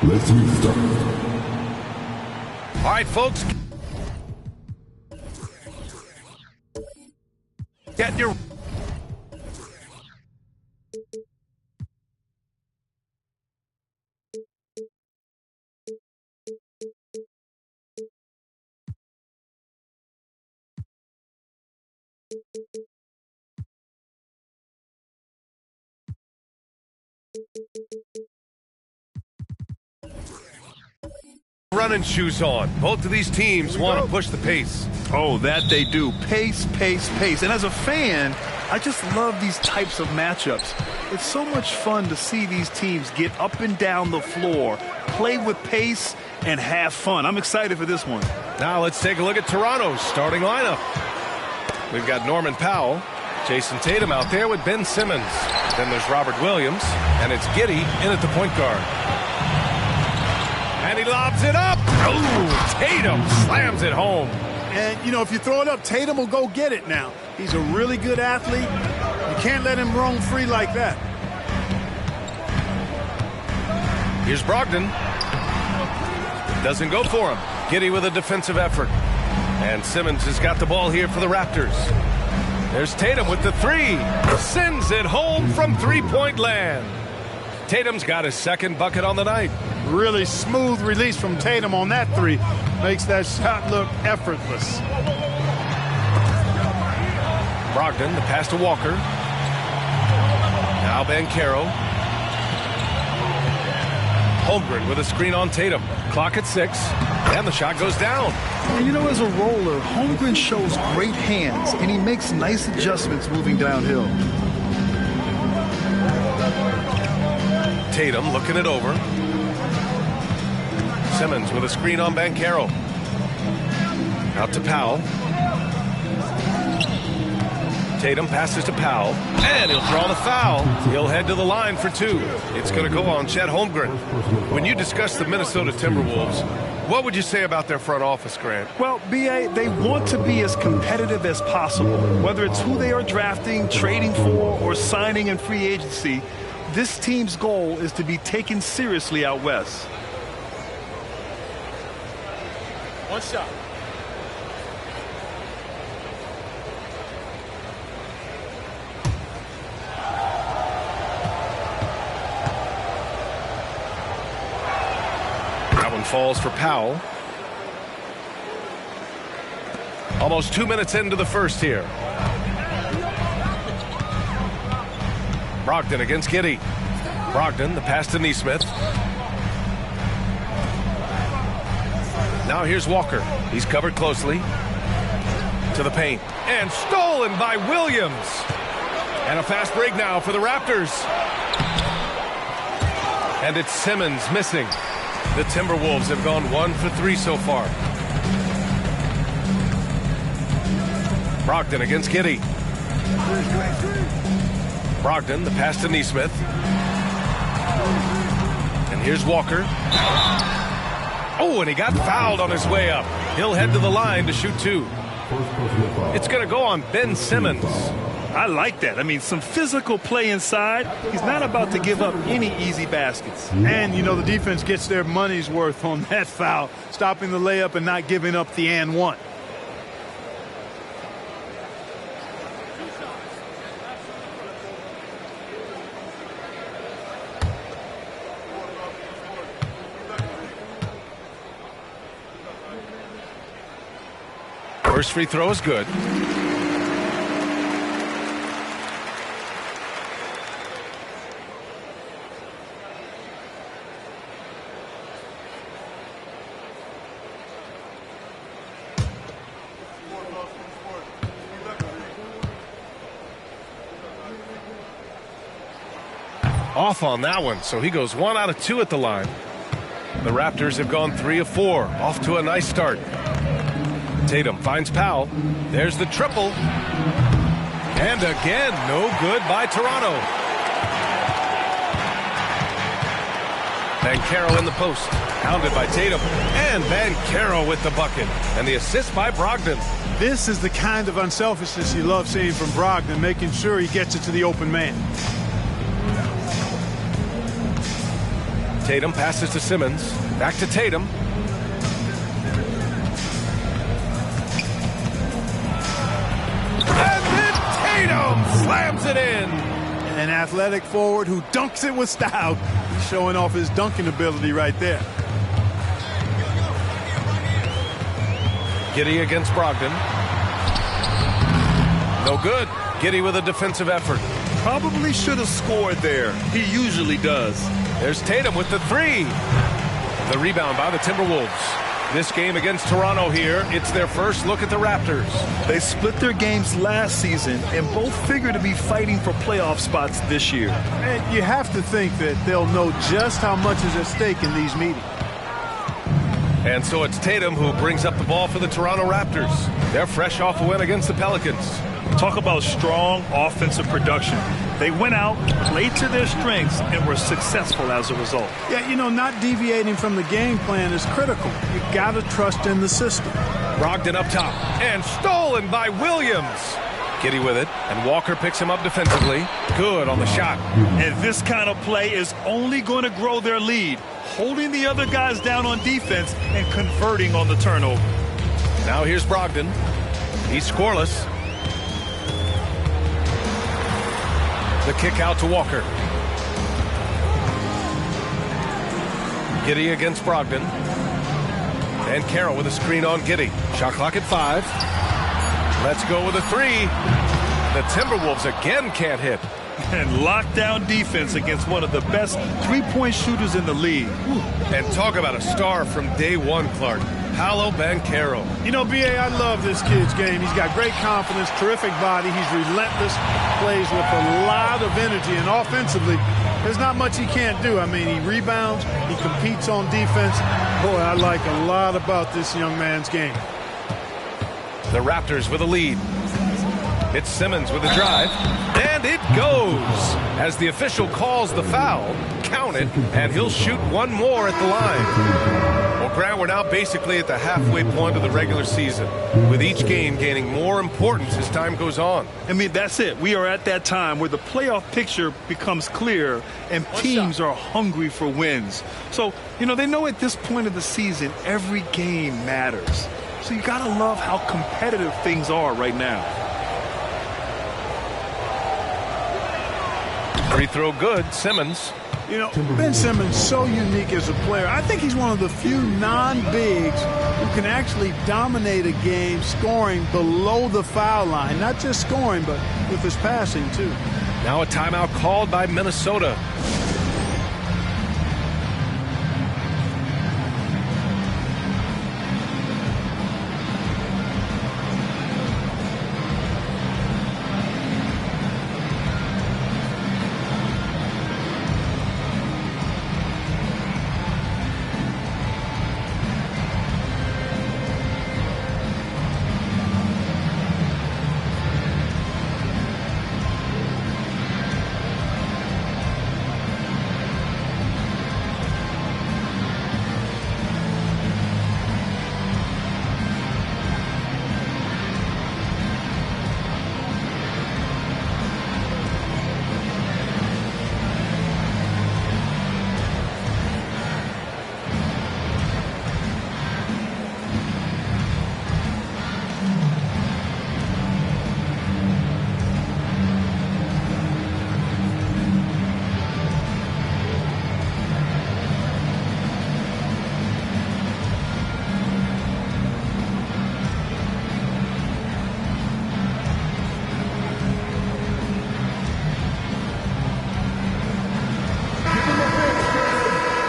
Let's restart. All right, folks. Get your... running shoes on. Both of these teams want to push the pace. Oh, that they do. Pace, pace, pace. And as a fan, I just love these types of matchups. It's so much fun to see these teams get up and down the floor, play with pace, and have fun. I'm excited for this one. Now let's take a look at Toronto's starting lineup. We've got Norman Powell, Jason Tatum out there with Ben Simmons. Then there's Robert Williams, and it's Giddey in at the point guard. And he lobs it up. Oh, Tatum slams it home. And, you know, if you throw it up, Tatum will go get it now. He's a really good athlete. You can't let him roam free like that. Here's Brogdon. Doesn't go for him. Giddey with a defensive effort. And Simmons has got the ball here for the Raptors. There's Tatum with the three. Sends it home from three-point land. Tatum's got his second bucket on the night. Really smooth release from Tatum on that three. Makes that shot look effortless. Brogdon, the pass to Walker. Now Banchero. Holmgren with a screen on Tatum. Clock at 6. And the shot goes down. And you know, as a roller, Holmgren shows great hands, and he makes nice adjustments moving downhill. Tatum looking it over. Simmons with a screen on Banchero. Out to Powell. Tatum passes to Powell, and he'll draw the foul. He'll head to the line for 2. It's going to go on Chet Holmgren. When you discuss the Minnesota Timberwolves, what would you say about their front office, Grant? Well, B.A., they want to be as competitive as possible. Whether it's who they are drafting, trading for, or signing in free agency, this team's goal is to be taken seriously out west. One shot. That one falls for Powell. Almost 2 minutes into the first here. Brogdon against Giddey. Brogdon, the pass to Nesmith. Now here's Walker. He's covered closely. To the paint. And stolen by Williams. And a fast break now for the Raptors. And it's Simmons missing. The Timberwolves have gone 1 for 3 so far. Brogdon against Giddey. Brogdon, the pass to Nesmith. And here's Walker. Oh, and he got fouled on his way up. He'll head to the line to shoot 2. It's going to go on Ben Simmons. I like that. I mean, some physical play inside. He's not about to give up any easy baskets. And, you know, the defense gets their money's worth on that foul, stopping the layup and not giving up the and one. First free throw is good. Off on that one, so he goes 1 out of 2 at the line. The Raptors have gone 3 of 4, off to a nice start. Tatum finds Powell. There's the triple. And again, no good by Toronto. Banchero in the post. Pounded by Tatum. And Banchero with the bucket. And the assist by Brogdon. This is the kind of unselfishness you love seeing from Brogdon, making sure he gets it to the open man. Tatum passes to Simmons. Back to Tatum. And then Tatum slams it in. An athletic forward who dunks it with style. He's showing off his dunking ability right there. Giddey against Brogdon. No good. Giddey with a defensive effort. Probably should have scored there. He usually does. There's Tatum with the three. The rebound by the Timberwolves. This game against Toronto here, it's their first look at the Raptors. They split their games last season and both figure to be fighting for playoff spots this year. And you have to think that they'll know just how much is at stake in these meetings. And so it's Tatum who brings up the ball for the Toronto Raptors. They're fresh off a win against the Pelicans. Talk about strong offensive production. They went out, played to their strengths, and were successful as a result. Yeah, you know, not deviating from the game plan is critical. You got to trust in the system. Brogdon up top, and stolen by Williams. Giddey with it, and Walker picks him up defensively. Good on the shot. And this kind of play is only going to grow their lead, holding the other guys down on defense and converting on the turnover. Now here's Brogdon. He's scoreless. The kick out to Walker. Giddey against Brogdon. And Carroll with a screen on Giddey. Shot clock at 5. Let's go with a 3. The Timberwolves again can't hit. And lockdown defense against one of the best three-point shooters in the league. And talk about a star from day one, Clark. Paolo Banchero. You know, B.A., I love this kid's game. He's got great confidence, terrific body. He's relentless, plays with a lot of energy, and offensively, there's not much he can't do. I mean, he rebounds, he competes on defense. Boy, I like a lot about this young man's game. The Raptors with a lead. It's Simmons with a drive, and it goes. As the official calls the foul, count it, and he'll shoot one more at the line. Well, Grant, we're now basically at the halfway point of the regular season, with each game gaining more importance as time goes on. I mean, that's it. We are at that time where the playoff picture becomes clear and teams are hungry for wins. So, you know, they know at this point of the season, every game matters. So you got to love how competitive things are right now. Free throw good, Simmons. You know, Ben Simmons so unique as a player. I think he's one of the few non-bigs who can actually dominate a game scoring below the foul line. Not just scoring, but with his passing, too. Now a timeout called by Minnesota.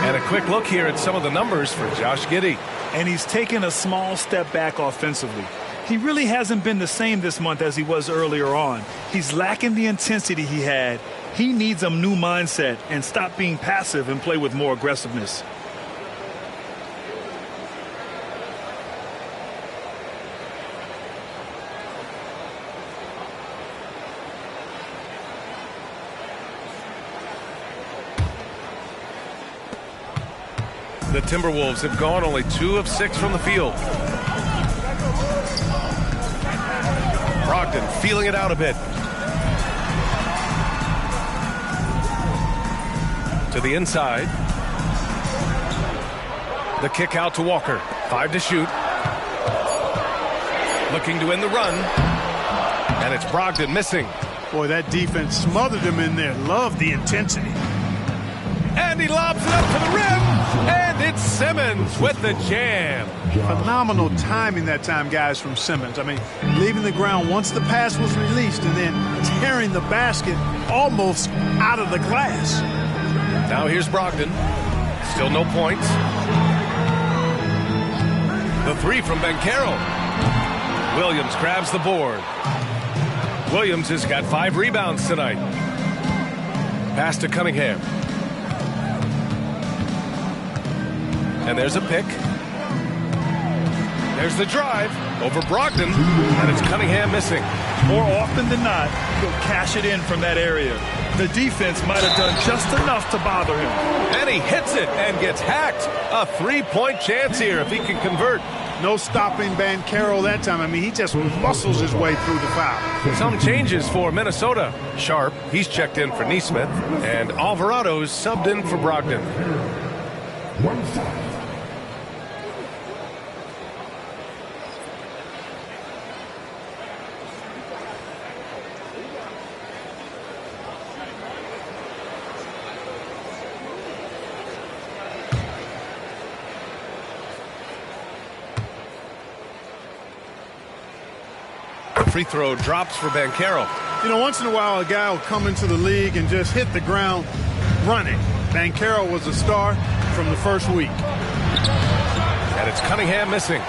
And a quick look here at some of the numbers for Josh Giddey. And he's taken a small step back offensively. He really hasn't been the same this month as he was earlier on. He's lacking the intensity he had. He needs a new mindset and stop being passive and play with more aggressiveness. The Timberwolves have gone only 2 of 6 from the field. Brogdon feeling it out a bit. To the inside. The kick out to Walker. 5 to shoot. Looking to win the run. And it's Brogdon missing. Boy, that defense smothered him in there. Love the intensity. And he lobs it up to the rim. And it's Simmons with the jam. Phenomenal timing that time, guys, from Simmons. I mean, leaving the ground once the pass was released and then tearing the basket almost out of the glass. Now here's Brogdon. Still no points. The 3 from Banchero. Williams grabs the board. Williams has got 5 rebounds tonight. Pass to Cunningham. And there's a pick. There's the drive over Brogdon, and it's Cunningham missing. More often than not, he'll cash it in from that area. The defense might have done just enough to bother him. And he hits it and gets hacked. A 3-point chance here if he can convert. No stopping Banchero that time. I mean, he just muscles his way through the foul. Some changes for Minnesota. Sharp, he's checked in for Nesmith, and Alvarado's subbed in for Brogdon. Free throw drops for Banchero. You know, once in a while, a guy will come into the league and just hit the ground running. Banchero was a star from the first week. And it's Cunningham missing.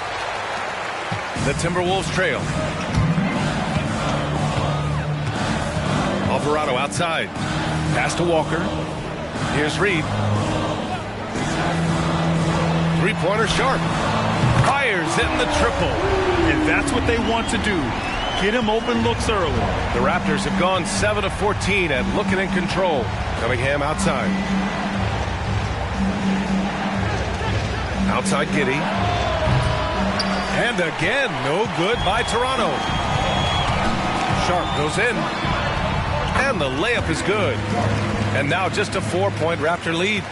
The Timberwolves trail. Alvarado outside. Pass to Walker. Here's Reed. 3-pointer Sharp. Fires in the triple. And that's what they want to do. Get him open looks early. The Raptors have gone 7 of 14 and looking in control. Cunningham outside. Outside Giddey. And again, no good by Toronto. Sharp goes in. And the layup is good. And now just a 4-point Raptor lead.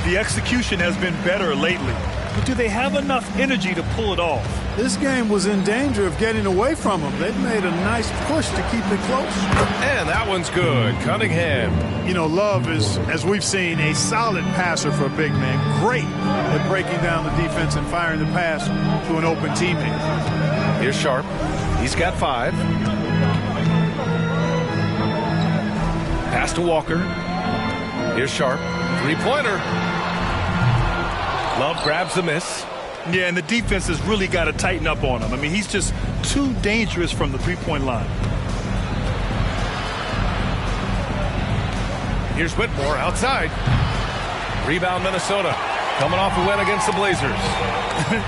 The execution has been better lately. But do they have enough energy to pull it off? This game was in danger of getting away from them. They've made a nice push to keep it close. And that one's good. Cunningham. You know, Love is, as we've seen, a solid passer for a big man. Great at breaking down the defense and firing the pass to an open teammate. Here's Sharp. He's got 5. Pass to Walker. Here's Sharp. 3-pointer. Love grabs the miss. Yeah, and the defense has really got to tighten up on him. I mean, he's just too dangerous from the 3-point line. Here's Whitmore outside. Rebound Minnesota. Coming off a win against the Blazers.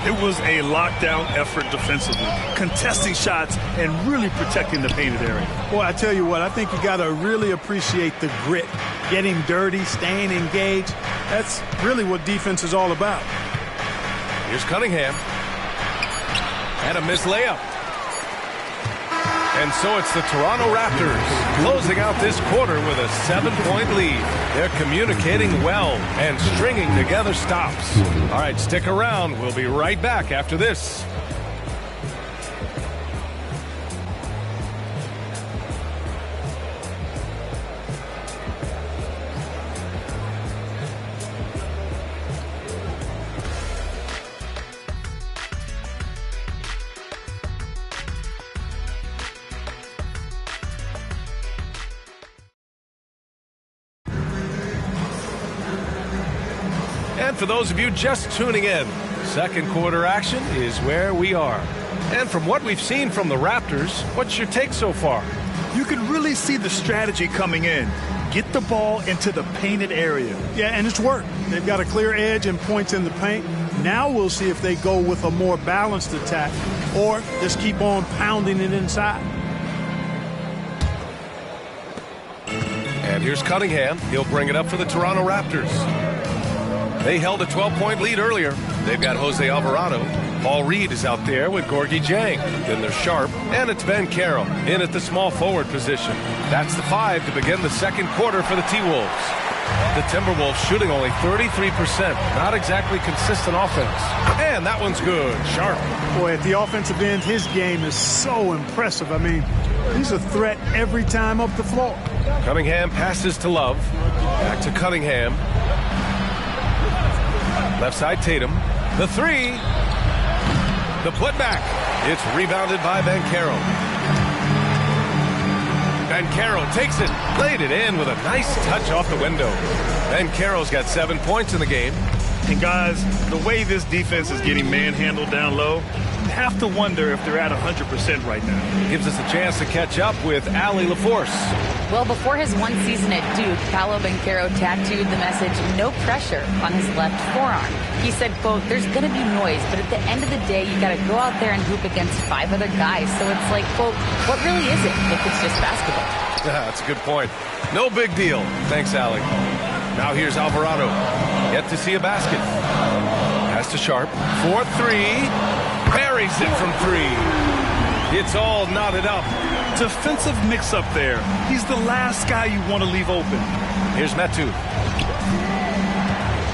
It was a lockdown effort defensively. Contesting shots and really protecting the painted area. Boy, I tell you what, I think you got to really appreciate the grit. Getting dirty, staying engaged. That's really what defense is all about. Here's Cunningham. And a missed layup. And so it's the Toronto Raptors closing out this quarter with a 7-point lead. They're communicating well and stringing together stops. All right, stick around. We'll be right back after this. And for those of you just tuning in, second quarter action is where we are. And from what we've seen from the Raptors, what's your take so far? You can really see the strategy coming in. Get the ball into the painted area. Yeah, and it's worked. They've got a clear edge and points in the paint. Now we'll see if they go with a more balanced attack or just keep on pounding it inside. And here's Cunningham. He'll bring it up for the Toronto Raptors. They held a 12-point lead earlier. They've got Jose Alvarado. Paul Reed is out there with Gorgie Jang. Then there's Sharp, and it's Banchero in at the small forward position. That's the 5 to begin the second quarter for the T-Wolves. The Timberwolves shooting only 33%. Not exactly consistent offense. And that one's good. Sharp. Boy, at the offensive end, his game is so impressive. I mean, he's a threat every time up the floor. Cunningham passes to Love. Back to Cunningham. Left side Tatum. The three. The putback. It's rebounded by Banchero. Banchero takes it, played it in with a nice touch off the window. Banchero's got 7 points in the game. And guys, the way this defense is getting manhandled down low, you have to wonder if they're at 100% right now. Gives us a chance to catch up with Allie LaForce. Well, before his one season at Duke, Paolo Banchero tattooed the message, "No pressure," on his left forearm. He said, quote, "There's going to be noise, but at the end of the day, you got to go out there and hoop against 5 other guys. So it's like, quote, what really is it if it's just basketball?" That's a good point. No big deal. Thanks, Allie. Now here's Alvarado. Yet to see a basket. Pass to Sharp. 4-3. Buries it from 3. It's all knotted up. Defensive mix-up there. He's the last guy you want to leave open. Here's Metu.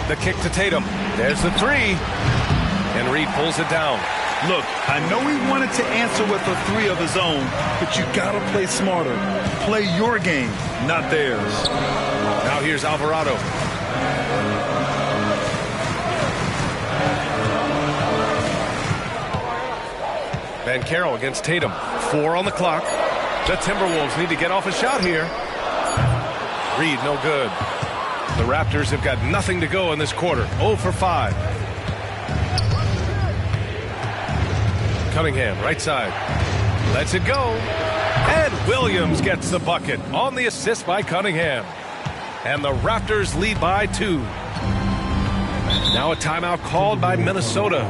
The kick to Tatum. There's the 3. And Reed pulls it down. Look, I know he wanted to answer with a 3 of his own, but you gotta play smarter. Play your game, not theirs. Now here's Alvarado. Banchero against Tatum. 4 on the clock. The Timberwolves need to get off a shot here. Reed, no good. The Raptors have got nothing to go in this quarter. 0 for 5. Cunningham, right side. Lets it go. And Williams gets the bucket on the assist by Cunningham. And the Raptors lead by 2. Now a timeout called by Minnesota.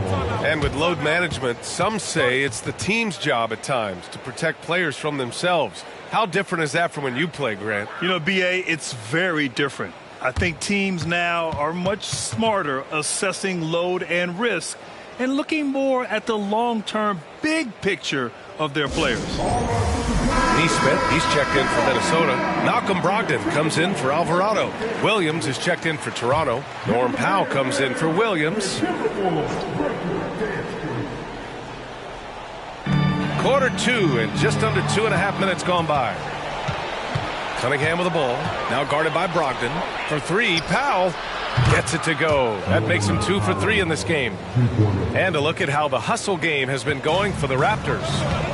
And with load management, some say it's the team's job at times to protect players from themselves. How different is that from when you play, Grant? You know, B.A., it's very different. I think teams now are much smarter assessing load and risk and looking more at the long-term big picture of their players. Neesmith, he's checked in for Minnesota. Malcolm Brogdon comes in for Alvarado. Williams is checked in for Toronto. Norm Powell comes in for Williams. Quarter 2 and just under 2.5 minutes gone by. Cunningham with the ball. Now guarded by Brogdon. For 3, Powell gets it to go. That makes him 2 for 3 in this game. And a look at how the hustle game has been going for the Raptors.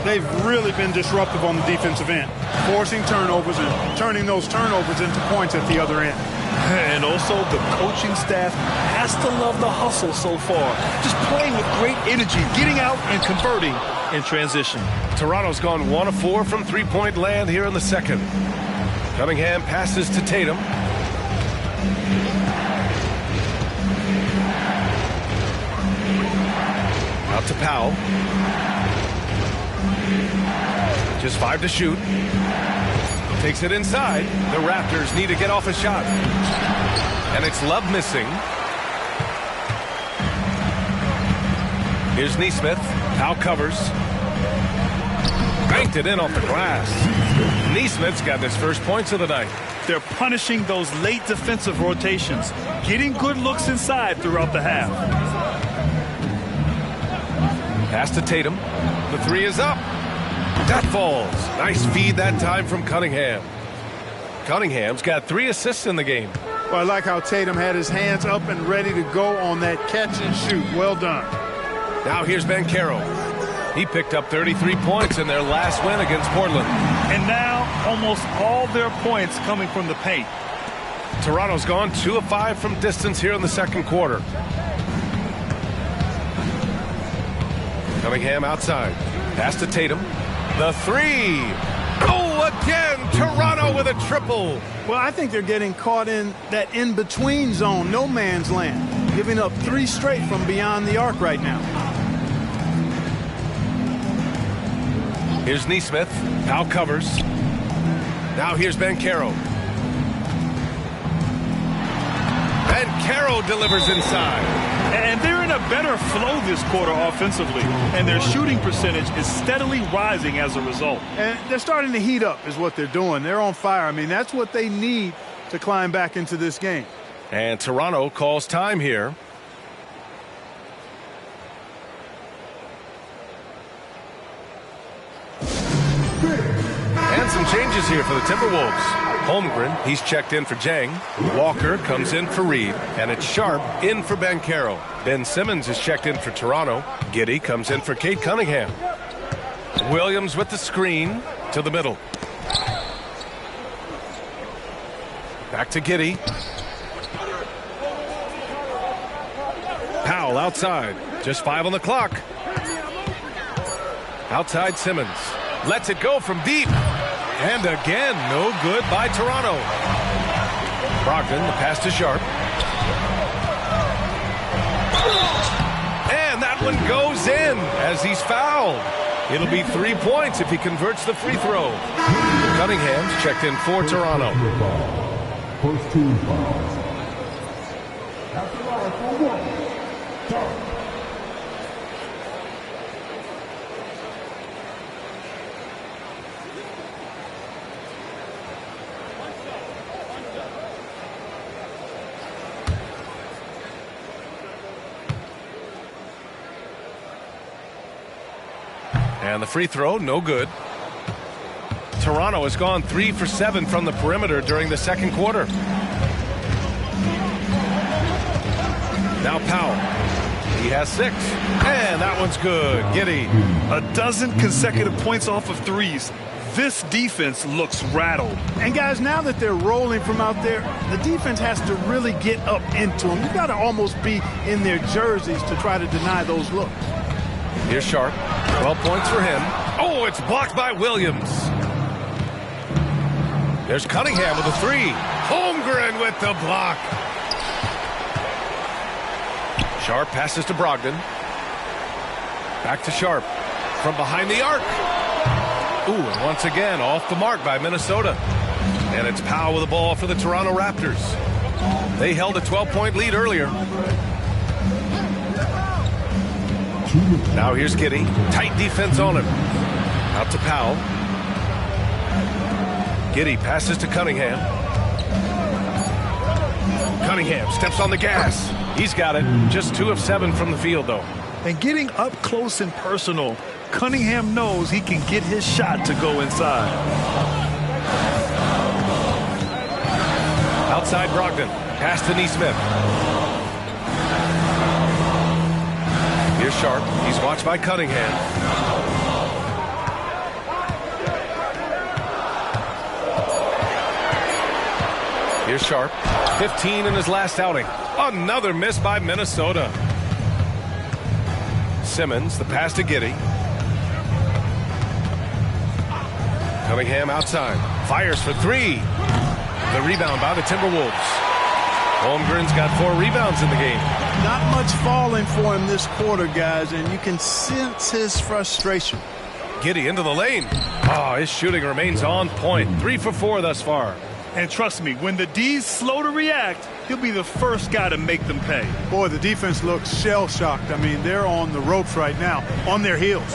They've really been disruptive on the defensive end, forcing turnovers and turning those turnovers into points at the other end. And also the coaching staff has to love the hustle so far. Just playing with great energy, getting out and converting in transition. Toronto's gone 1 of 4 from three-point land here in the second. Cunningham passes to Tatum. Out to Powell. Just 5 to shoot. Takes it inside. The Raptors need to get off a shot. And it's Love missing. Here's Neesmith. Powell covers. Banked it in off the glass. Neesmith's got his first points of the night. They're punishing those late defensive rotations, getting good looks inside throughout the half. Pass to Tatum. The 3 is up. That falls. Nice feed that time from Cunningham. Cunningham's got 3 assists in the game. Well, I like how Tatum had his hands up and ready to go on that catch and shoot. Well done. Now here's Banchero. He picked up 33 points in their last win against Portland. And now almost all their points coming from the paint. Toronto's gone 2 of 5 from distance here in the second quarter. Cunningham outside. Pass to Tatum. The 3. Oh, again, Toronto with a triple. Well, I think they're getting caught in that in-between zone, no man's land, giving up 3 straight from beyond the arc right now. Here's Neesmith. Powell covers. Now here's Banchero. Banchero delivers inside. And they're in a better flow this quarter offensively, and their shooting percentage is steadily rising as a result. And they're starting to heat up is what they're doing. They're on fire. I mean, that's what they need to climb back into this game. And Toronto calls time here. And some changes here for the Timberwolves. Holmgren, he's checked in for Jang. Walker comes in for Reed. And it's Sharp in for Banchero. Ben Simmons is checked in for Toronto. Giddey comes in for Cade Cunningham. Williams with the screen to the middle. Back to Giddey. Powell outside. Just 5 on the clock. Outside Simmons. Lets it go from deep. And again, no good by Toronto. Brogdon, the pass to Sharp. And that one goes in as he's fouled. It'll be 3 points if he converts the free throw. Cunningham's checked in for Toronto. First team fouls. And the free throw, no good. Toronto has gone 3 for 7 from the perimeter during the second quarter. Now Powell. He has 6. And that one's good. Giddey. A dozen consecutive points off of threes. This defense looks rattled. And guys, now that they're rolling from out there, the defense has to really get up into them. You've got to almost be in their jerseys to try to deny those looks. Here's Sharp. 12 points for him. Oh, it's blocked by Williams. There's Cunningham with a 3. Holmgren with the block. Sharp passes to Brogdon. Back to Sharp. From behind the arc. Ooh, and once again, off the mark by Minnesota. And it's Powell with the ball for the Toronto Raptors. They held a 12-point lead earlier. Now here's Giddey. Tight defense on him. Out to Powell. Giddey passes to Cunningham. Cunningham steps on the gas. He's got it. Just 2 of 7 from the field, though. And getting up close and personal, Cunningham knows he can get his shot to go inside. Outside Brogdon. Pass to Nesmith. Here's Sharp. He's watched by Cunningham. Here's Sharp. 15 in his last outing. Another miss by Minnesota. Simmons, the pass to Giddey. Cunningham outside. Fires for 3. The rebound by the Timberwolves. Holmgren's got 4 rebounds in the game. Not much falling for him this quarter, guys, and you can sense his frustration. Giddey into the lane. Oh, his shooting remains on point. 3 for 4 thus far. And trust me, when the D's slow to react, he'll be the first guy to make them pay. Boy, the defense looks shell-shocked. I mean, they're on the ropes right now, on their heels.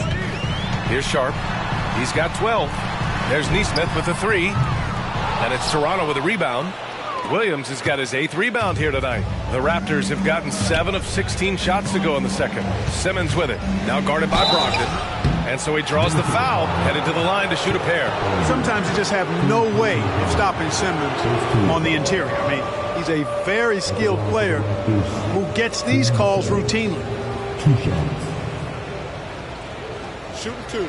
Here's Sharp. He's got 12. There's Nesmith with a 3. And it's Toronto with a rebound. Williams has got his 8th rebound here tonight. The Raptors have gotten 7 of 16 shots to go in the second. Simmons with it. Now guarded by Brogdon. And so he draws the foul, headed to the line to shoot a pair. Sometimes you just have no way of stopping Simmons on the interior. I mean, he's a very skilled player who gets these calls routinely. 2 shots. Shooting 2.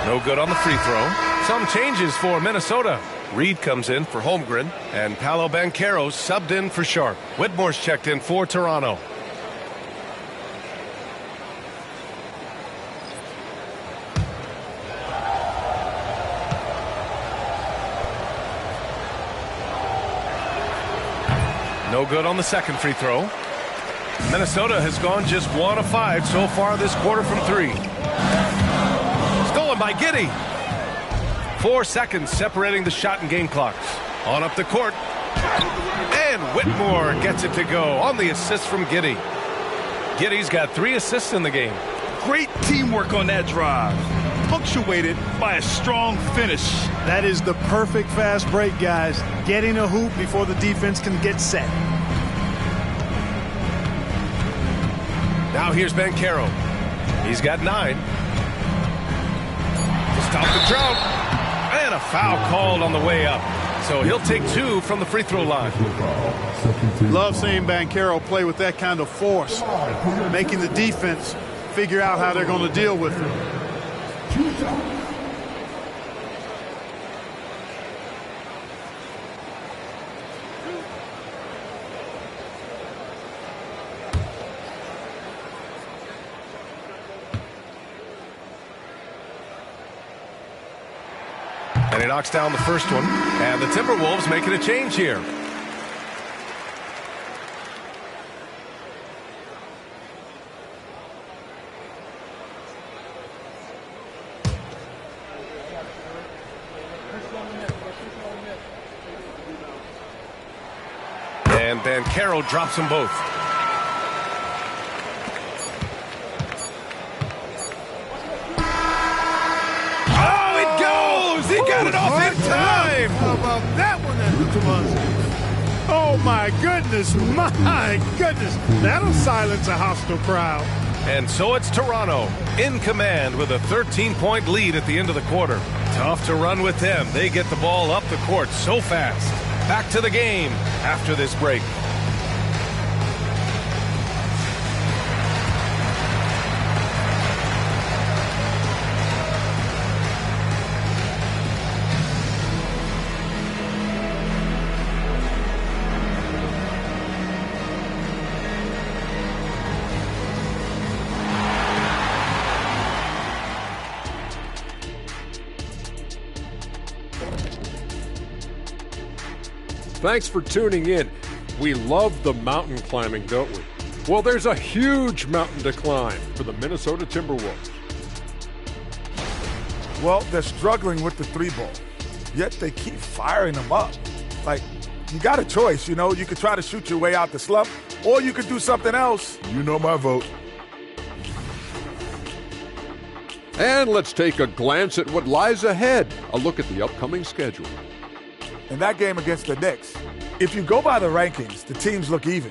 No good on the free throw. Some changes for Minnesota. Reed comes in for Holmgren, and Paolo Banchero subbed in for Sharp. Whitmore's checked in for Toronto. No good on the second free throw. Minnesota has gone just 1 of 5 so far this quarter from 3. Stolen by Giddey. 4 seconds separating the shot and game clocks. On up the court. And Whitmore gets it to go on the assist from Giddey. Giddy's got 3 assists in the game. Great teamwork on that drive, punctuated by a strong finish. That is the perfect fast break, guys. Getting a hoop before the defense can get set. Now here's Banchero. He's got 9. To stop the drought. And a foul called on the way up. So he'll take 2 from the free throw line. Love seeing Banchero play with that kind of force, making the defense figure out how they're going to deal with it. And he knocks down the first one. And the Timberwolves making a change here. And Banchero drops them both. Got it off in time. How about that one at the buzzer? Oh, my goodness. My goodness. That'll silence a hostile crowd. And so it's Toronto in command with a 13-point lead at the end of the quarter. Tough to run with them. They get the ball up the court so fast. Back to the game after this break. Thanks for tuning in. We love the mountain climbing, don't we? Well, there's a huge mountain to climb for the Minnesota Timberwolves. Well, they're struggling with the 3-ball, yet they keep firing them up. Like, you got a choice, you know. You could try to shoot your way out the slump, or you could do something else. You know my vote. And let's take a glance at what lies ahead. A look at the upcoming schedule. In that game against the Knicks, if you go by the rankings, the teams look even.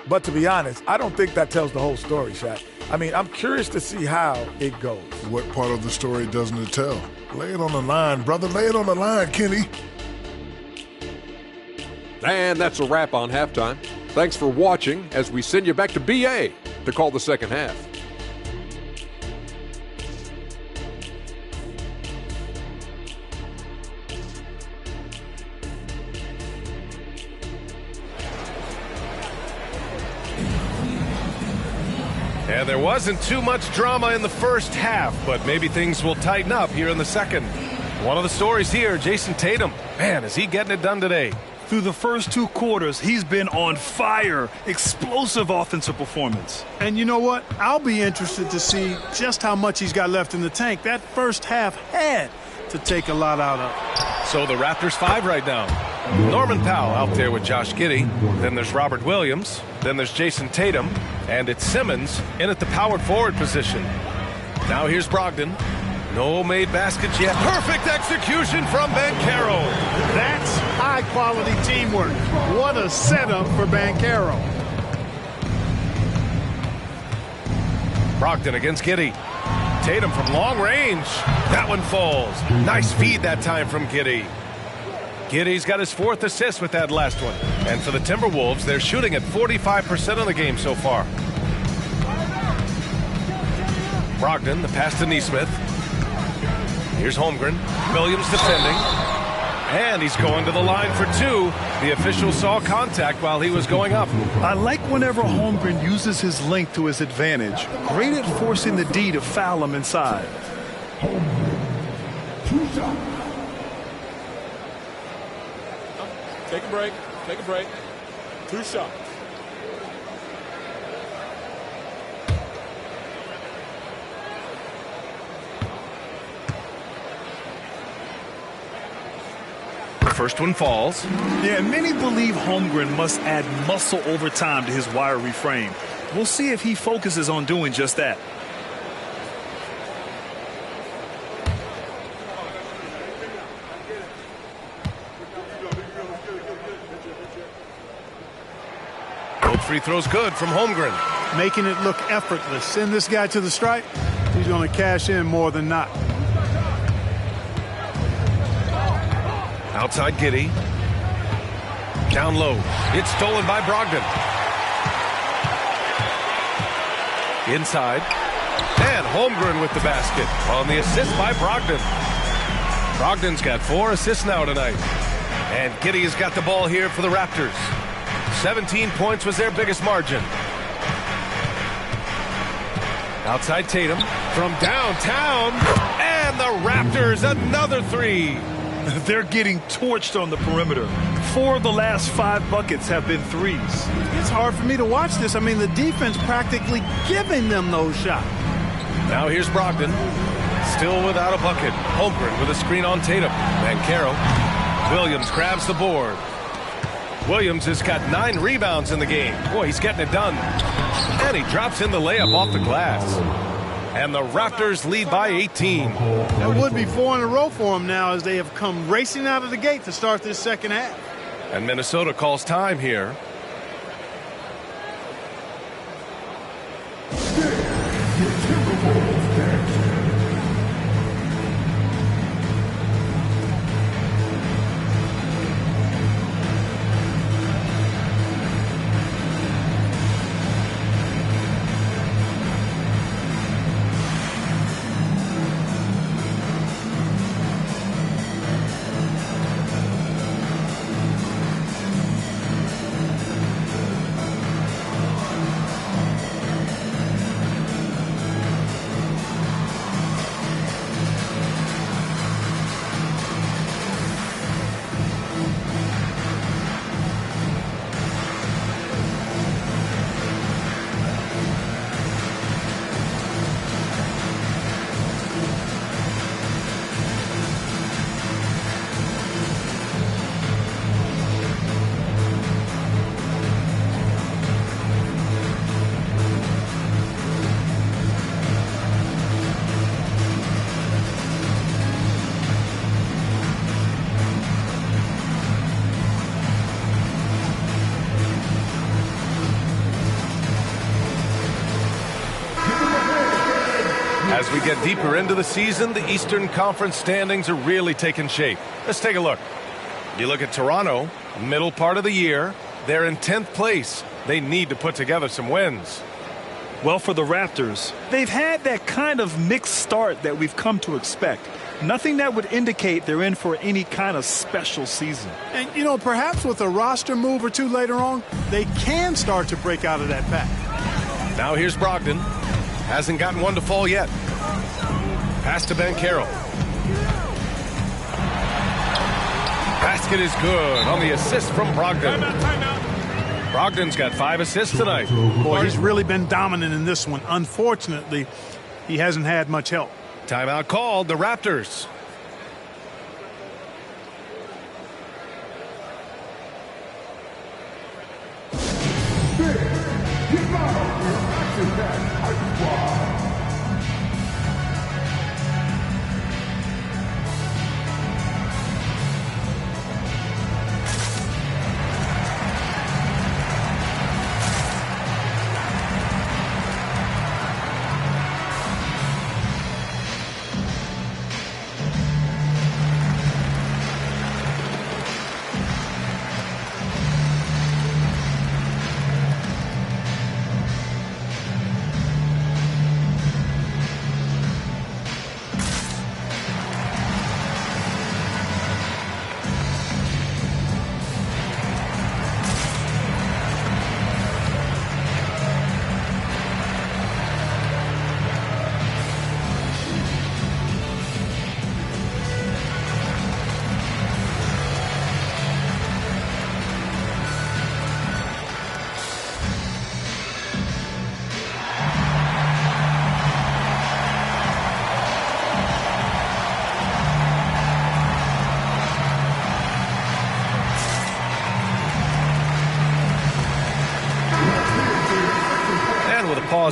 But to be honest, I don't think that tells the whole story, Shaq. I mean, I'm curious to see how it goes. What part of the story doesn't it tell? Lay it on the line, brother. Lay it on the line, Kenny. And that's a wrap on halftime. Thanks for watching as we send you back to BA to call the second half. And there wasn't too much drama in the first half, but maybe things will tighten up here in the second. One of the stories here, Jason Tatum. Man, is he getting it done today? Through the first 2 quarters, he's been on fire. Explosive offensive performance. And you know what? I'll be interested to see just how much he's got left in the tank. That first half had to take a lot out of. So the Raptors 5 right now. Norman Powell out there with Josh Giddey. Then there's Robert Williams. Then there's Jason Tatum. And it's Simmons in at the power forward position. Now here's Brogdon. No made baskets yet. Perfect execution from Banchero. That's high-quality teamwork. What a setup for Banchero. Brogdon against Giddey. Tatum from long range. That one falls. Nice feed that time from Giddey. Giddey's got his 4th assist with that last one. And for the Timberwolves, they're shooting at 45% of the game so far. Brogdon, the pass to Nesmith. Here's Holmgren. Williams defending. And he's going to the line for 2. The official saw contact while he was going up. I like whenever Holmgren uses his length to his advantage. Great at forcing the D to foul him inside. Take a break. Take a break. 2 shots. First one falls. Yeah, many believe Holmgren must add muscle over time to his wiry frame. We'll see if he focuses on doing just that. Both free throws good from Holmgren. Making it look effortless. Send this guy to the stripe. He's going to cash in more than not. Outside Giddey. Down low. It's stolen by Brogdon. Inside. And Holmgren with the basket on the assist by Brogdon. Brogdon's got 4 assists now tonight. And Giddey's got the ball here for the Raptors. 17 points was their biggest margin. Outside Tatum from downtown. And the Raptors another 3. They're getting torched on the perimeter. 4 of the last 5 buckets have been threes. It's hard for me to watch this. I mean, the defense practically giving them those shots. Now here's Brogdon. Still without a bucket. Holmgren with a screen on Tatum. Banchero. Williams grabs the board. Williams has got 9 rebounds in the game. Boy, he's getting it done. And he drops in the layup off the glass. And the Raptors lead by 18. That would be 4 in a row for them now as they have come racing out of the gate to start this second half. And Minnesota calls time here. As we get deeper into the season, the Eastern Conference standings are really taking shape. Let's take a look. You look at Toronto, middle part of the year. They're in 10th place. They need to put together some wins. Well, for the Raptors, they've had that kind of mixed start that we've come to expect. Nothing that would indicate they're in for any kind of special season. And, you know, perhaps with a roster move or two later on, they can start to break out of that pack. Now here's Brogdon. Hasn't gotten one to fall yet. Pass to Banchero. Basket is good on the assist from Brogdon. Brogdon's got 5 assists tonight. Boy, he's really been dominant in this one. Unfortunately, he hasn't had much help. Timeout called, the Raptors.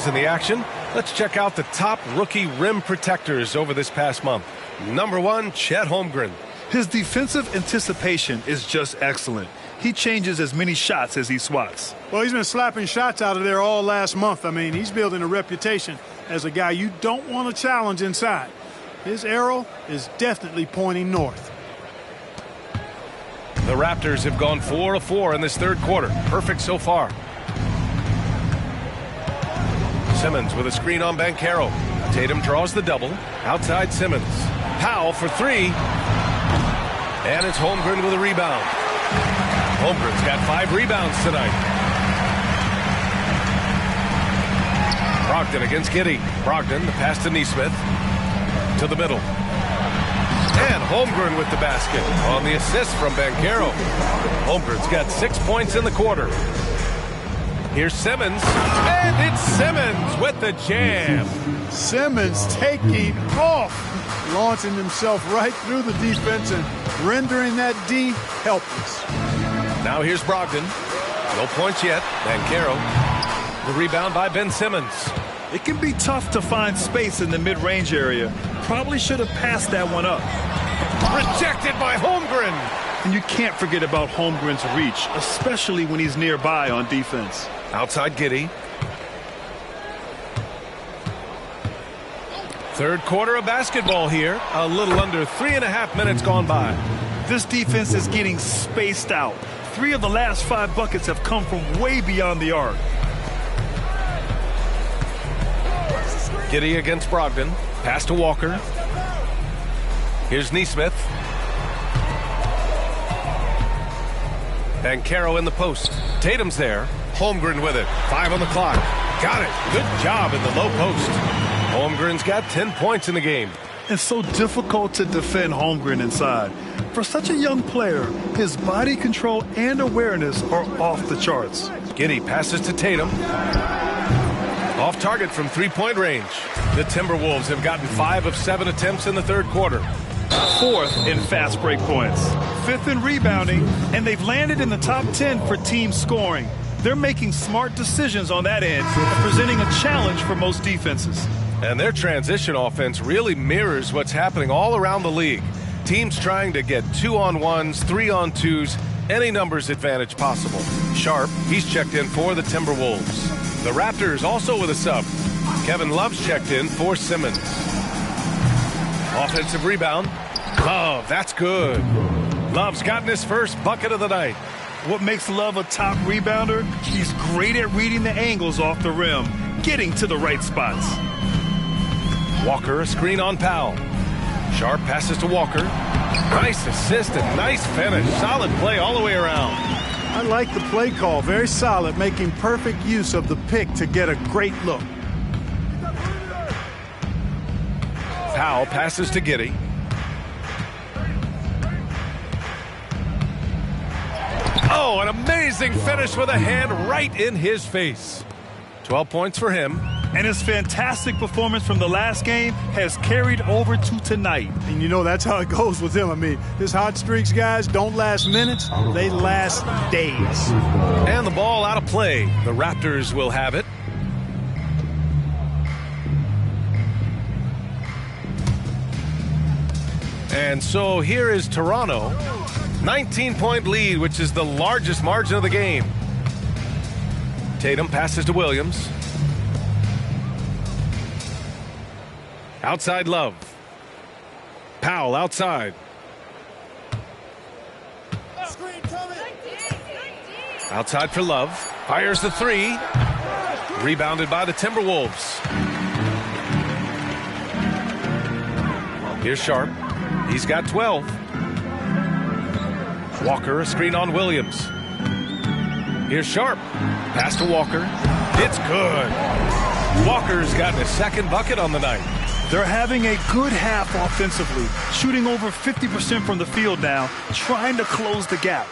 in the action. Let's check out the top rookie rim protectors over this past month. Number 1, Chet Holmgren. His defensive anticipation is just excellent. He changes as many shots as he swats. Well, he's been slapping shots out of there all last month. I mean, he's building a reputation as a guy you don't want to challenge inside. His arrow is definitely pointing north. The Raptors have gone 4 of 4 in this third quarter. Perfect so far. Simmons with a screen on Banchero. Tatum draws the double. Outside Simmons. Powell for 3. And it's Holmgren with a rebound. Holmgren's got 5 rebounds tonight. Brogdon against Giddey. Brogdon, the pass to Nesmith. To the middle. And Holmgren with the basket on the assist from Banchero. Holmgren's got 6 points in the quarter. Here's Simmons. And it's Simmons with the jam. Simmons taking off, launching himself right through the defense and rendering that D helpless. Now here's Brogdon. No points yet. Banchero. The rebound by Ben Simmons. It can be tough to find space in the mid-range area. Probably should have passed that one up. Rejected by Holmgren. And you can't forget about Holmgren's reach, especially when he's nearby on defense. Outside Giddey. Third quarter of basketball here. A little under 3.5 minutes gone by. This defense is getting spaced out. 3 of the last 5 buckets have come from way beyond the arc. Giddey against Brogdon. Pass to Walker. Here's Nesmith. Banchero in the post. Tatum's there. Holmgren with it. 5 on the clock. Got it. Good job in the low post. Holmgren's got 10 points in the game. It's so difficult to defend Holmgren inside. For such a young player, his body control and awareness are off the charts. Giddey passes to Tatum. Off target from 3-point range. The Timberwolves have gotten 5 of 7 attempts in the third quarter. 4th in fast break points. 5th in rebounding, and they've landed in the top 10 for team scoring. They're making smart decisions on that end and presenting a challenge for most defenses. And their transition offense really mirrors what's happening all around the league. Teams trying to get 2-on-1s, 3-on-2s, any numbers advantage possible. Sharp, he's checked in for the Timberwolves. The Raptors also with a sub. Kevin Love's checked in for Simmons. Offensive rebound. Love, that's good. Love's gotten his first bucket of the night. What makes Love a top rebounder? He's great at reading the angles off the rim, getting to the right spots. Walker, a screen on Powell. Sharp passes to Walker. Nice assist and nice finish. Solid play all the way around. I like the play call. Very solid, making perfect use of the pick to get a great look. Powell passes to Giddey. Oh, an amazing finish with a hand right in his face. 12 points for him. And his fantastic performance from the last game has carried over to tonight. And you know that's how it goes with him. I mean, his hot streaks, guys, don't last minutes. They last days. And the ball out of play. The Raptors will have it. And so here is Toronto. 19-point lead, which is the largest margin of the game. Tatum passes to Williams. Outside Love. Powell outside. Outside for Love. Fires the 3. Rebounded by the Timberwolves. Here's Sharp. He's got 12. Walker, a screen on Williams. Here's Sharp. Pass to Walker. It's good. Walker's gotten his second bucket on the night. They're having a good half offensively, shooting over 50% from the field now, trying to close the gap.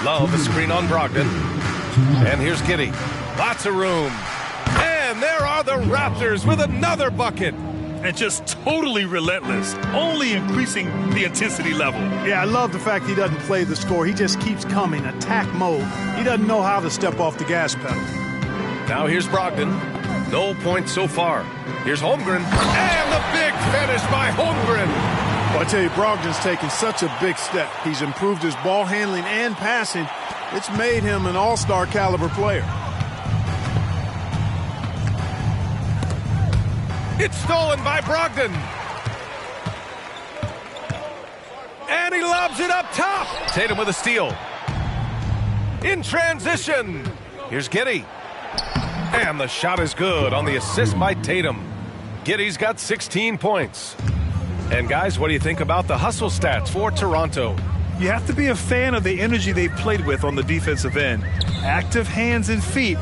Love, a screen on Brogdon. And here's Giddey. Lots of room. And there are the Raptors with another bucket. And just totally relentless, only increasing the intensity level. Yeah, I love the fact he doesn't play the score. He just keeps coming, attack mode. He doesn't know how to step off the gas pedal. Now here's Brogdon. No points so far. Here's Holmgren. And the big finish by Holmgren. Well, I tell you, Brogdon's taken such a big step. He's improved his ball handling and passing. It's made him an all-star caliber player. It's stolen by Brogdon. And he lobs it up top. Tatum with a steal. In transition. Here's Giddey. And the shot is good on the assist by Tatum. Giddey's got 16 points. And guys, what do you think about the hustle stats for Toronto? You have to be a fan of the energy they played with on the defensive end. Active hands and feet,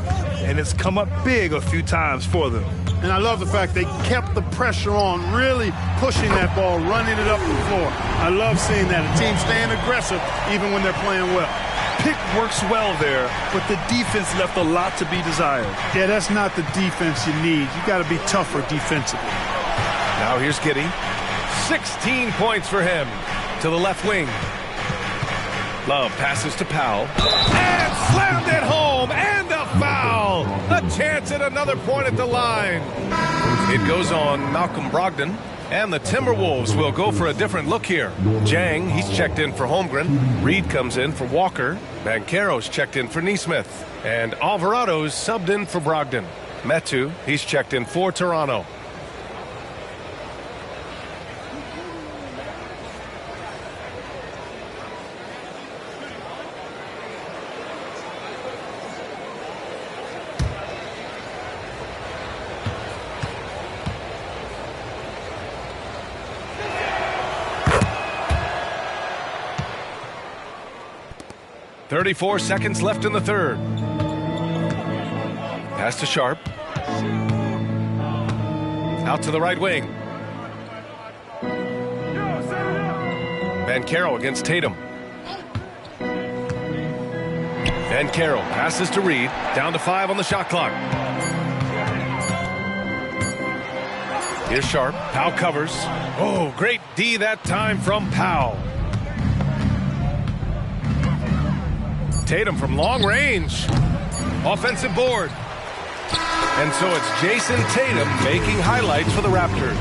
and it's come up big a few times for them. And I love the fact they kept the pressure on, really pushing that ball, running it up the floor. I love seeing that. A team staying aggressive even when they're playing well. Pick works well there, but the defense left a lot to be desired. Yeah, that's not the defense you need. You got to be tougher defensively. Now here's Giddey. 16 points for him. To the left wing. Love passes to Powell. And slammed it home. And a foul. A chance at another point at the line. It goes on Malcolm Brogdon. And the Timberwolves will go for a different look here. Jang, he's checked in for Holmgren. Reed comes in for Walker. Banchero's checked in for Nesmith. And Alvarado's subbed in for Brogdon. Metu, he's checked in for Toronto. .34 seconds left in the third. Pass to Sharp. Out to the right wing. Banchero against Tatum. Banchero passes to Reed. Down to 5 on the shot clock. Here's Sharp. Powell covers. Oh, great D that time from Powell. Tatum from long range. Offensive board. And so it's Jason Tatum making highlights for the Raptors.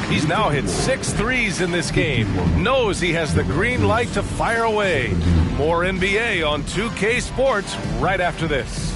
He's now hit 6 threes in this game. Knows he has the green light to fire away. More NBA on 2K Sports right after this.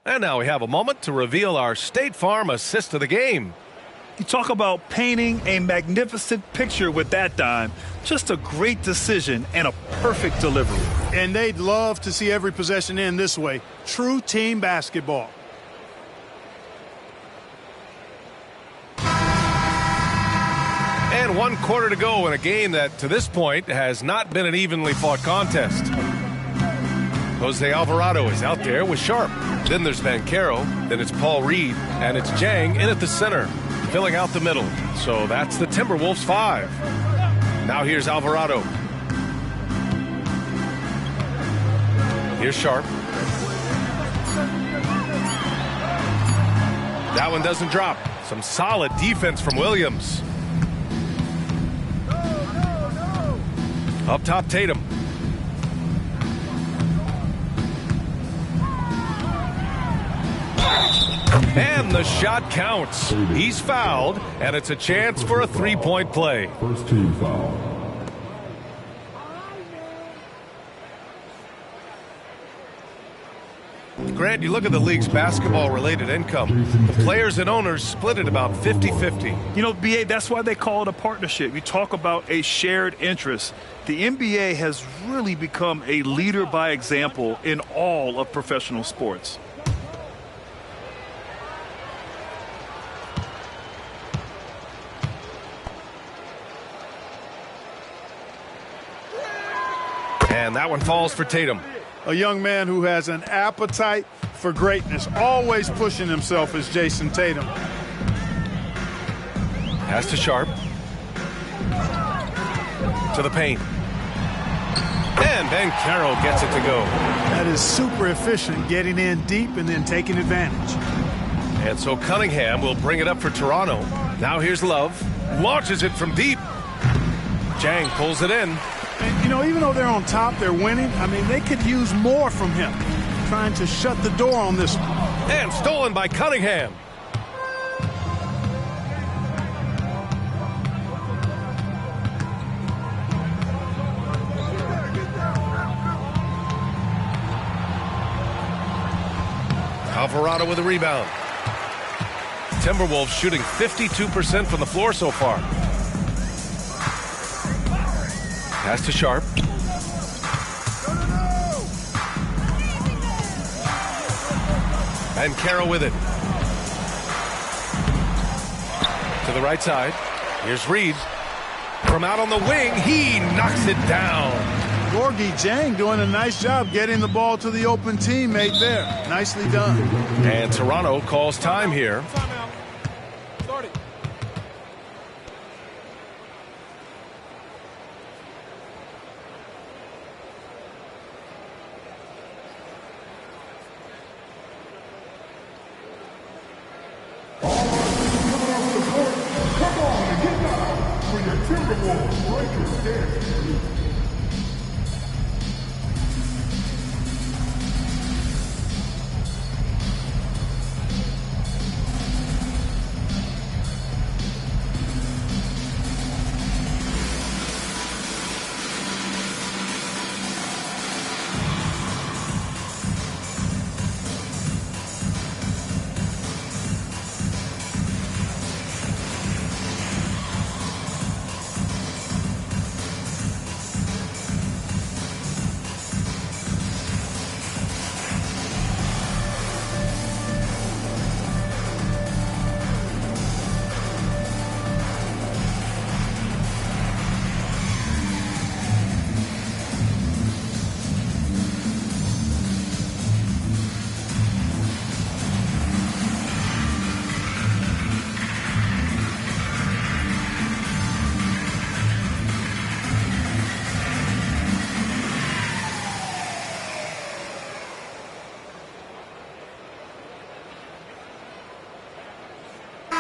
And now we have a moment to reveal our State Farm assist of the game. You talk about painting a magnificent picture with that dime. Just a great decision and a perfect delivery. And they'd love to see every possession end this way. True team basketball. And 1 quarter to go in a game that, to this point, has not been an evenly fought contest. Jose Alvarado is out there with Sharp. Then there's Banchero. Then it's Paul Reed. And it's Jang in at the center, filling out the middle. So that's the Timberwolves 5. Now here's Alvarado. Here's Sharp. That one doesn't drop. Some solid defense from Williams. Up top, Tatum. And the shot counts. He's fouled, and it's a chance for a three-point play. First team foul. Grant, you look at the league's basketball-related income. The players and owners split it about 50-50. You know, BA, that's why they call it a partnership. You talk about a shared interest. The NBA has really become a leader by example in all of professional sports. And that one falls for Tatum. A young man who has an appetite for greatness. Always pushing himself as Jason Tatum. Pass to Sharp. To the paint. And Banchero gets it to go. That is super efficient, getting in deep and then taking advantage. And so Cunningham will bring it up for Toronto. Now here's Love. Launches it from deep. Jang pulls it in. And, you know, even though they're on top, they're winning. I mean, they could use more from him. Trying to shut the door on this one. And stolen by Cunningham. Alvarado with a rebound. Timberwolves shooting 52% from the floor so far. Pass to Sharp. And Carroll with it. To the right side. Here's Reed. From out on the wing, he knocks it down. Gorgie Jang doing a nice job getting the ball to the open teammate there. Nicely done. And Toronto calls time here.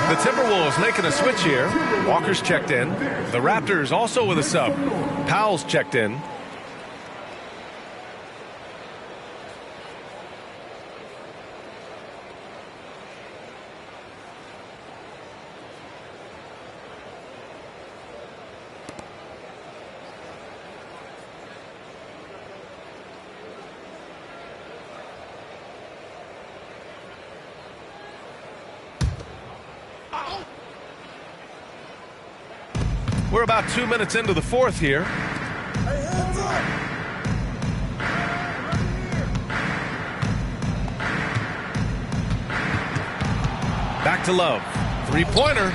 The Timberwolves making a switch here. Walker's checked in. The Raptors also with a sub. Powell's checked in. We're about 2 minutes into the fourth here. Back to Love. Three-pointer.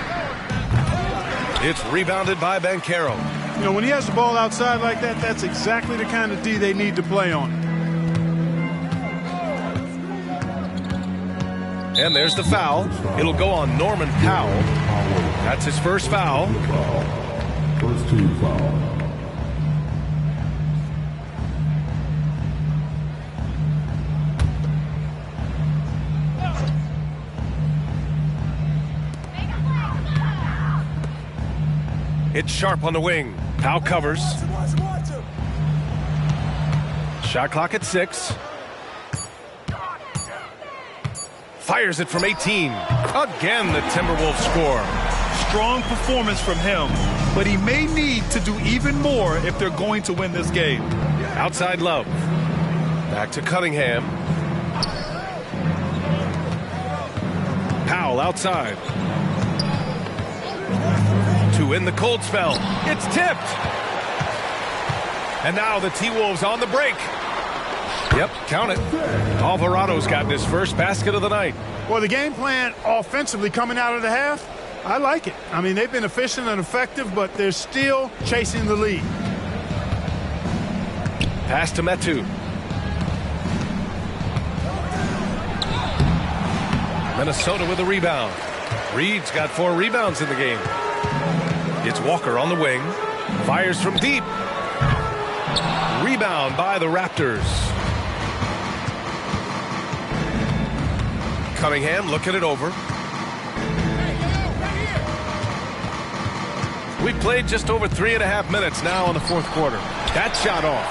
It's rebounded by Banchero. You know, when he has the ball outside like that, that's exactly the kind of D they need to play on. And there's the foul. It'll go on Norman Powell. That's his first foul. First team foul. It's Sharp on the wing. Powell covers. Shot clock at 6. Fires it from 18. Again, the Timberwolves score. Strong performance from him, but he may need to do even more if they're going to win this game. Outside Love. Back to Cunningham. Powell outside. To in the cold spell. It's tipped. And now the T-Wolves on the break. Yep, count it. Alvarado's got his first basket of the night. Well, the game plan offensively coming out of the half, I like it. I mean, they've been efficient and effective, but they're still chasing the lead. Pass to Metu. Minnesota with a rebound. Reed's got 4 rebounds in the game. It's Walker on the wing. Fires from deep. Rebound by the Raptors. Cunningham looking it over. We played just over 3.5 minutes now in the fourth quarter. That shot off.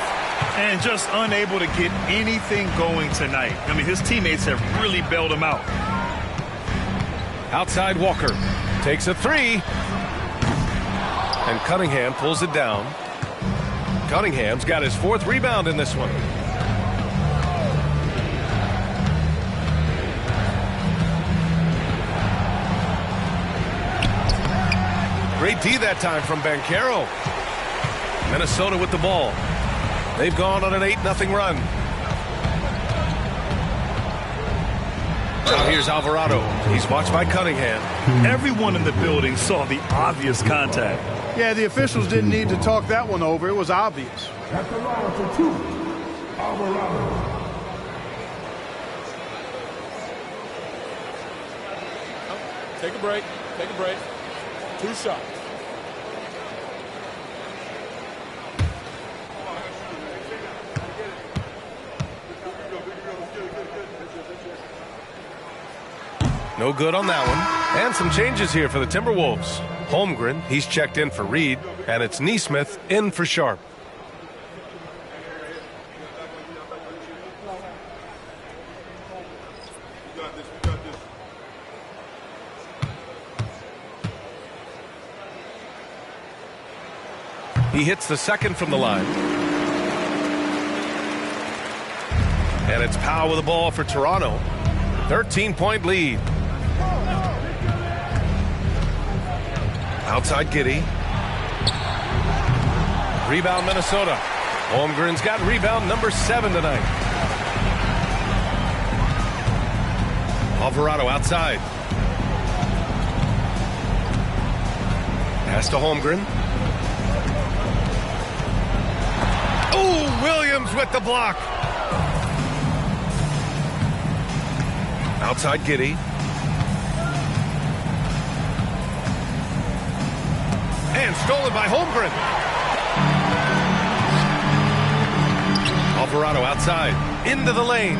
And just unable to get anything going tonight. I mean, his teammates have really bailed him out. Outside Walker. Takes a 3. And Cunningham pulls it down. Cunningham's got his 4th rebound in this one. Great D that time from Banchero. Minnesota with the ball. They've gone on an 8-0 run. Now here's Alvarado. He's watched by Cunningham. Everyone in the building saw the obvious contact. Yeah, the officials didn't need to talk that one over. It was obvious. At the line for 2, Alvarado. Take a break. Take a break. 2 shots. No good on that one. And some changes here for the Timberwolves. Holmgren, he's checked in for Reed, and it's Nesmith in for Sharp. He hits the second from the line. And it's Powell with the ball for Toronto. 13-point lead. Outside Giddey. Rebound Minnesota. Holmgren's got rebound number 7 tonight. Alvarado outside. Pass to Holmgren. Oh, Williams with the block. Outside Giddey. And stolen by Holmgren. Alvarado outside. Into the lane.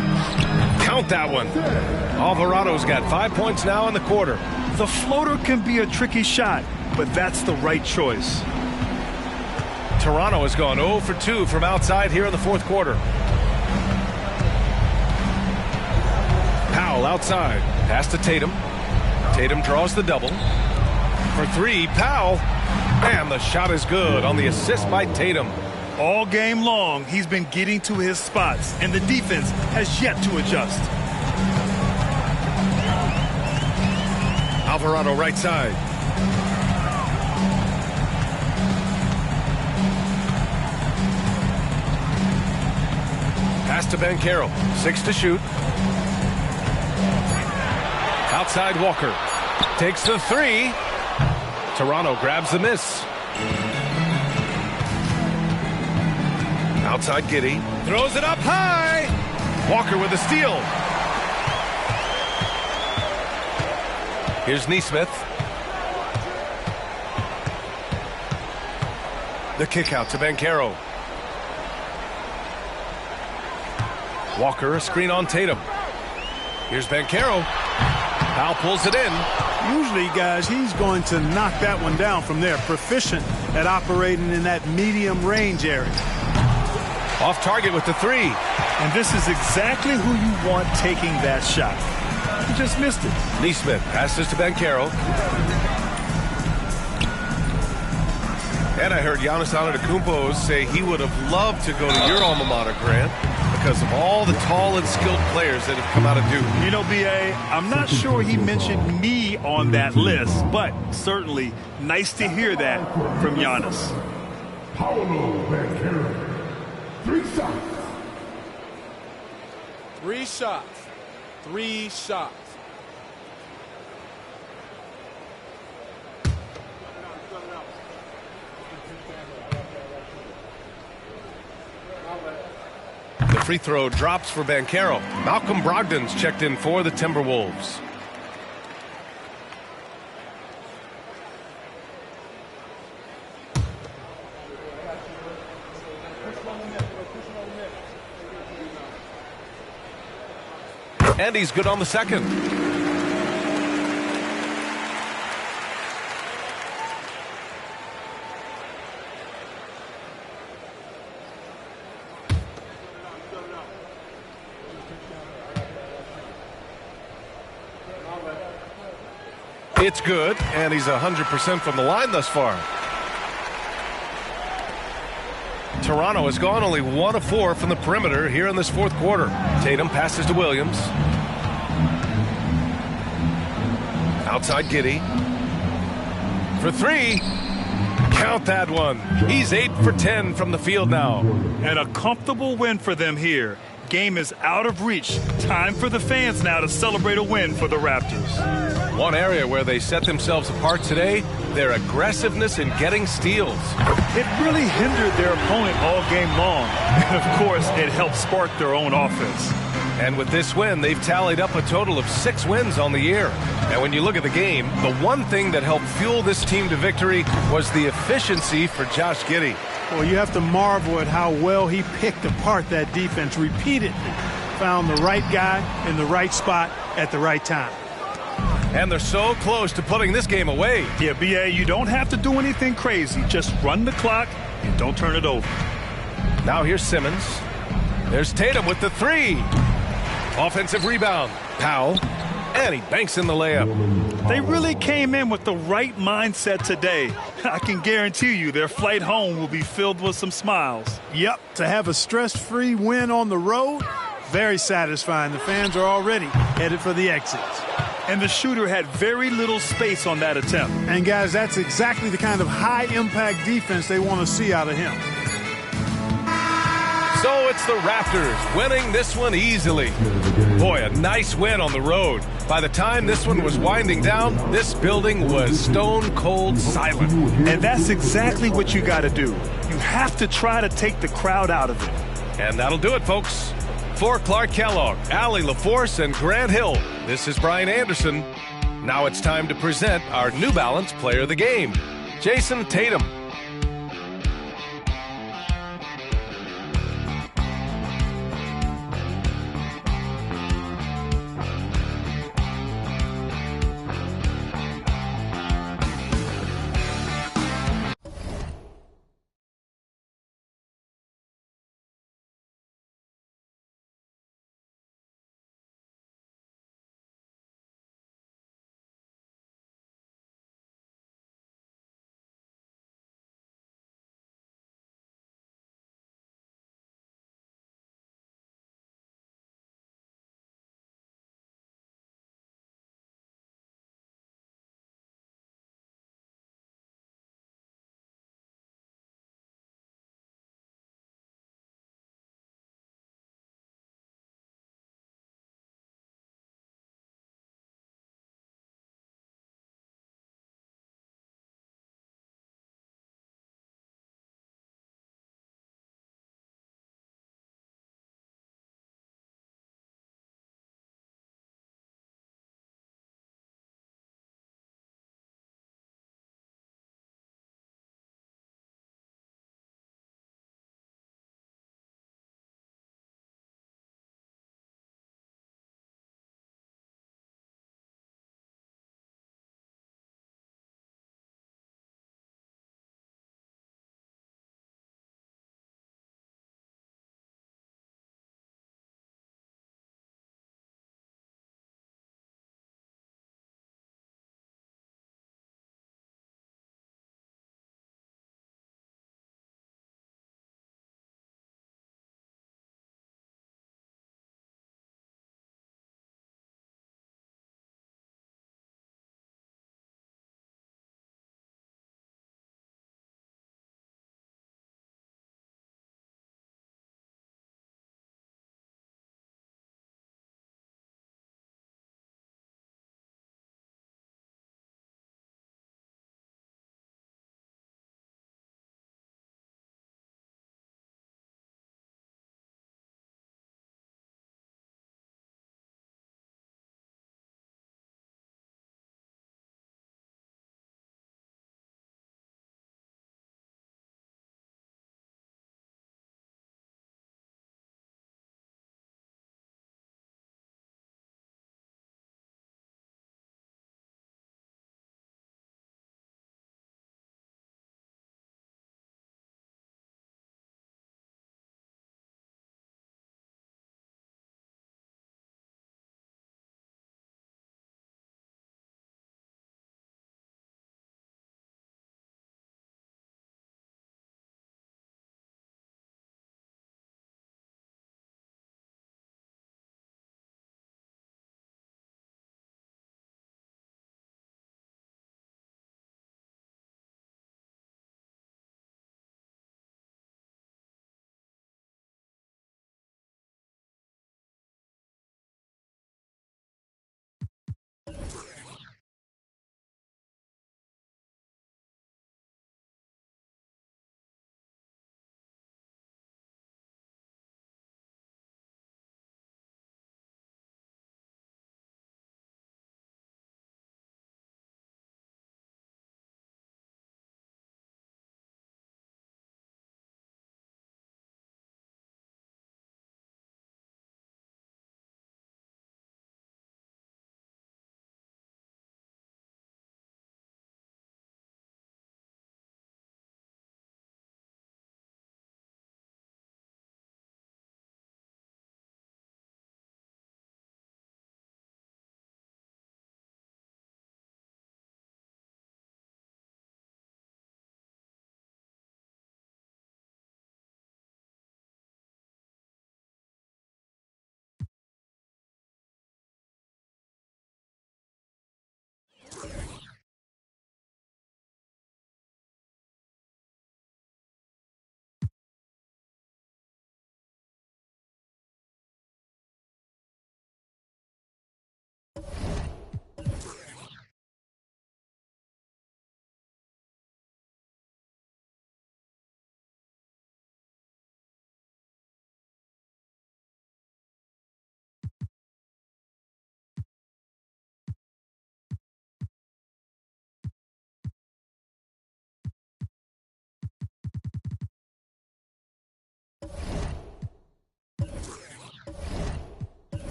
Count that one. Alvarado's got 5 points now in the quarter. The floater can be a tricky shot, but that's the right choice. Toronto has gone 0 for 2 from outside here in the fourth quarter. Powell outside. Pass to Tatum. Tatum draws the double. For 3, Powell. And the shot is good on the assist by Tatum. All game long, he's been getting to his spots, and the defense has yet to adjust. Alvarado right side. Pass to Banchero. 6 to shoot. Outside Walker. Takes the 3. Toronto grabs the miss. Outside Giddey. Throws it up high. Walker with a steal. Here's Nesmith. The kick out to Banchero. Walker, a screen on Tatum. Here's Banchero. Powell pulls it in. Usually, guys, he's going to knock that one down from there. Proficient at operating in that medium range area. Off target with the 3. And this is exactly who you want taking that shot. He just missed it. Nesmith passes to Banchero. And I heard Giannis Antetokounmpo say he would have loved to go to your alma mater, Grant, because of all the tall and skilled players that have come out of Duke. You know, B.A., I'm not sure he mentioned me on that list, but certainly nice to hear that from Giannis. Paolo Banchero. 3 shots. 3 shots. 3 shots. The free throw drops for Banchero. Malcolm Brogdon's checked in for the Timberwolves. And he's good on the second. It's good, and he's 100% from the line thus far. Toronto has gone only 1 of 4 from the perimeter here in this fourth quarter. Tatum passes to Williams. Outside Giddey. For 3. Count that one. He's 8 for 10 from the field now. And a comfortable win for them here. Game is out of reach. Time for the fans now to celebrate a win for the Raptors. One area where they set themselves apart today, their aggressiveness in getting steals. It really hindered their opponent all game long. And of course, it helped spark their own offense. And with this win, they've tallied up a total of 6 wins on the year. And when you look at the game, the one thing that helped fuel this team to victory was the efficiency for Josh Giddey. Well, you have to marvel at how well he picked apart that defense repeatedly. Found the right guy in the right spot at the right time. And they're so close to putting this game away. Yeah, B.A., you don't have to do anything crazy. Just run the clock and don't turn it over. Now here's Simmons. There's Tatum with the 3. Offensive rebound. Powell. And he banks in the layup. They really came in with the right mindset today. I can guarantee you their flight home will be filled with some smiles. Yep, to have a stress-free win on the road, very satisfying. The fans are already headed for the exits. And the shooter had very little space on that attempt. And guys, that's exactly the kind of high-impact defense they want to see out of him. So it's the Raptors winning this one easily. Boy, a nice win on the road. By the time this one was winding down, this building was stone cold silent. And that's exactly what you got to do. You have to try to take the crowd out of it. And that'll do it, folks. For Clark Kellogg, Allie LaForce, and Grant Hill, this is Brian Anderson. Now it's time to present our New Balance Player of the Game, Jason Tatum.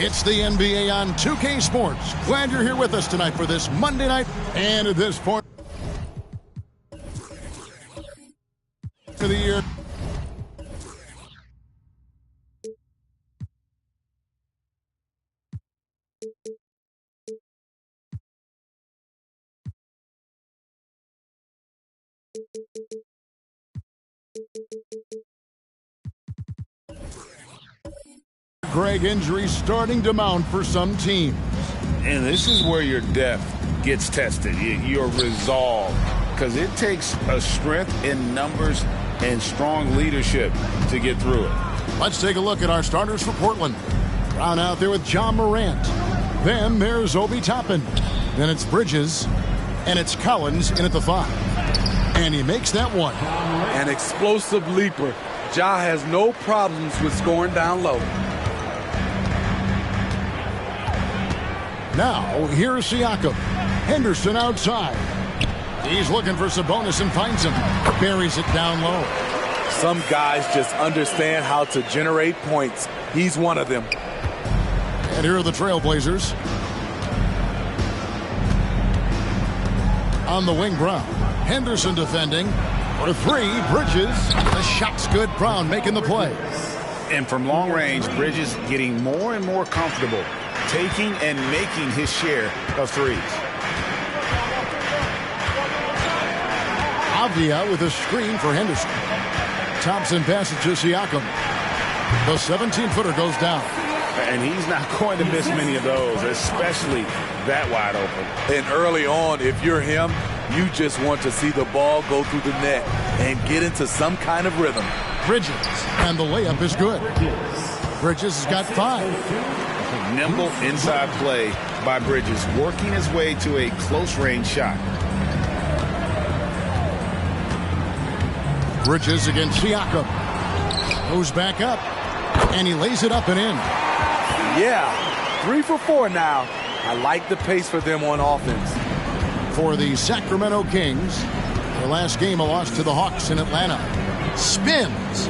It's the NBA on 2K Sports. Glad you're here with us tonight for this Monday night. And at this point of the year, Greg, injuries starting to mount for some teams. And this is where your depth gets tested, your resolve, because it takes a strength in numbers and strong leadership to get through it. Let's take a look at our starters for Portland. Brown out there with John Morant. Then there's Obi Toppin. Then it's Bridges. And it's Collins in at the 5. And he makes that one. An explosive leaper. Ja has no problems with scoring down low. Now, here's Siakam. Henderson outside. He's looking for Sabonis and finds him. Buries it down low. Some guys just understand how to generate points. He's one of them. And here are the Trailblazers. On the wing, Brown. Henderson defending. For 3, Bridges. The shot's good. Brown making the play. And from long range, Bridges getting more and more comfortable, taking and making his share of threes. Avdia with a screen for Henderson. Thompson passes to Siakam. The 17-footer goes down. And he's not going to miss many of those, especially that wide open. And early on, if you're him, you just want to see the ball go through the net and get into some kind of rhythm. Bridges, and the layup is good. Bridges has got 5. Nimble inside play by Bridges, working his way to a close-range shot. Bridges against Siakam. Goes back up, and he lays it up and in. Yeah, 3 for 4 now. I like the pace for them on offense. For the Sacramento Kings, their last game a loss to the Hawks in Atlanta. Spins.